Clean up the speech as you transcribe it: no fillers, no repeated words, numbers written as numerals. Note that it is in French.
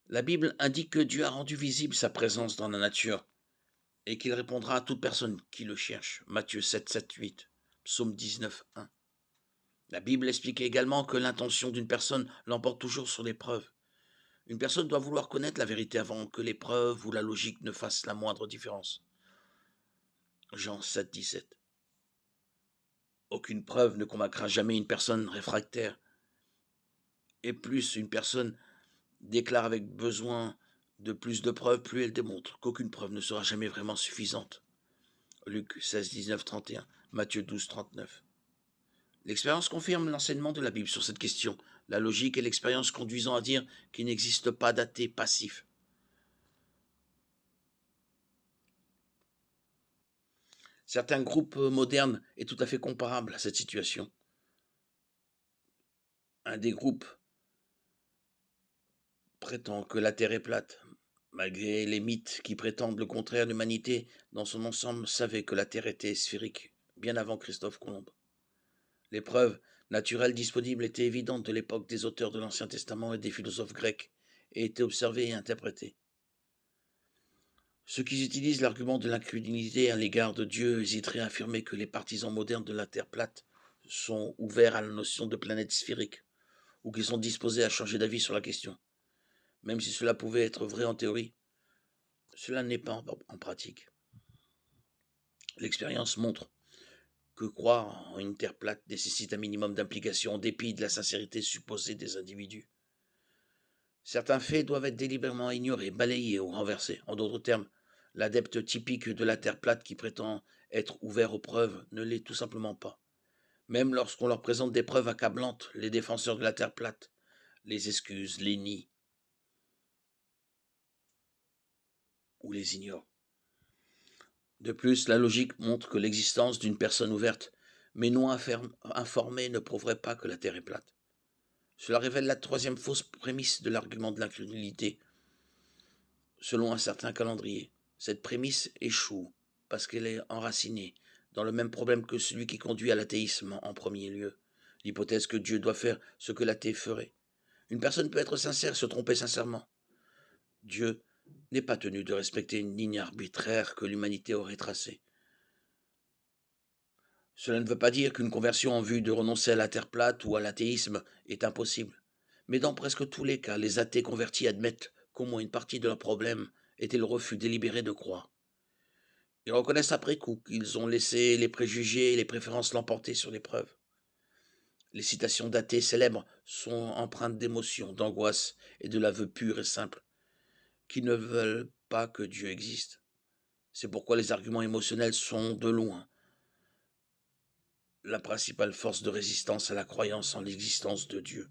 La Bible indique que Dieu a rendu visible sa présence dans la nature et qu'il répondra à toute personne qui le cherche. Matthieu 7, 7, 8, Psaume 19, 1. La Bible explique également que l'intention d'une personne l'emporte toujours sur l'épreuve. Une personne doit vouloir connaître la vérité avant que l'épreuve ou la logique ne fassent la moindre différence. Jean 7, 17. Aucune preuve ne convaincra jamais une personne réfractaire. Et plus une personne déclare avec besoin de plus de preuves, plus elle démontre qu'aucune preuve ne sera jamais vraiment suffisante. Luc 16, 19, 31, Matthieu 12, 39. L'expérience confirme l'enseignement de la Bible sur cette question, la logique et l'expérience conduisant à dire qu'il n'existe pas d'athée passif. Certains groupes modernes est tout à fait comparable à cette situation. Un des groupes prétend que la Terre est plate. Malgré les mythes qui prétendent le contraire, l'humanité dans son ensemble savait que la Terre était sphérique, bien avant Christophe Colomb. Les preuves naturelles disponibles étaient évidentes de l'époque des auteurs de l'Ancien Testament et des philosophes grecs, et étaient observées et interprétées. Ceux qui utilisent l'argument de l'incrédulité à l'égard de Dieu hésiteraient à affirmer que les partisans modernes de la Terre plate sont ouverts à la notion de planète sphérique, ou qu'ils sont disposés à changer d'avis sur la question. Même si cela pouvait être vrai en théorie, cela n'est pas en pratique. L'expérience montre que croire en une Terre plate nécessite un minimum d'implication en dépit de la sincérité supposée des individus. Certains faits doivent être délibérément ignorés, balayés ou renversés. En d'autres termes, l'adepte typique de la Terre plate qui prétend être ouvert aux preuves ne l'est tout simplement pas. Même lorsqu'on leur présente des preuves accablantes, les défenseurs de la Terre plate les excusent, les nient ou les ignorent. De plus, la logique montre que l'existence d'une personne ouverte, mais non informée, ne prouverait pas que la Terre est plate. Cela révèle la troisième fausse prémisse de l'argument de l'incrédulité, selon un certain calendrier. Cette prémisse échoue parce qu'elle est enracinée dans le même problème que celui qui conduit à l'athéisme en premier lieu, l'hypothèse que Dieu doit faire ce que l'athée ferait. Une personne peut être sincère et se tromper sincèrement. Dieu n'est pas tenu de respecter une ligne arbitraire que l'humanité aurait tracée. Cela ne veut pas dire qu'une conversion en vue de renoncer à la terre plate ou à l'athéisme est impossible. Mais dans presque tous les cas, les athées convertis admettent qu'au moins une partie de leur problème était le refus délibéré de croire. Ils reconnaissent après coup qu'ils ont laissé les préjugés et les préférences l'emporter sur les preuves. Les citations d'athées célèbres sont empreintes d'émotion, d'angoisse et de l'aveu pur et simple, qui ne veulent pas que Dieu existe. C'est pourquoi les arguments émotionnels sont, de loin, la principale force de résistance à la croyance en l'existence de Dieu.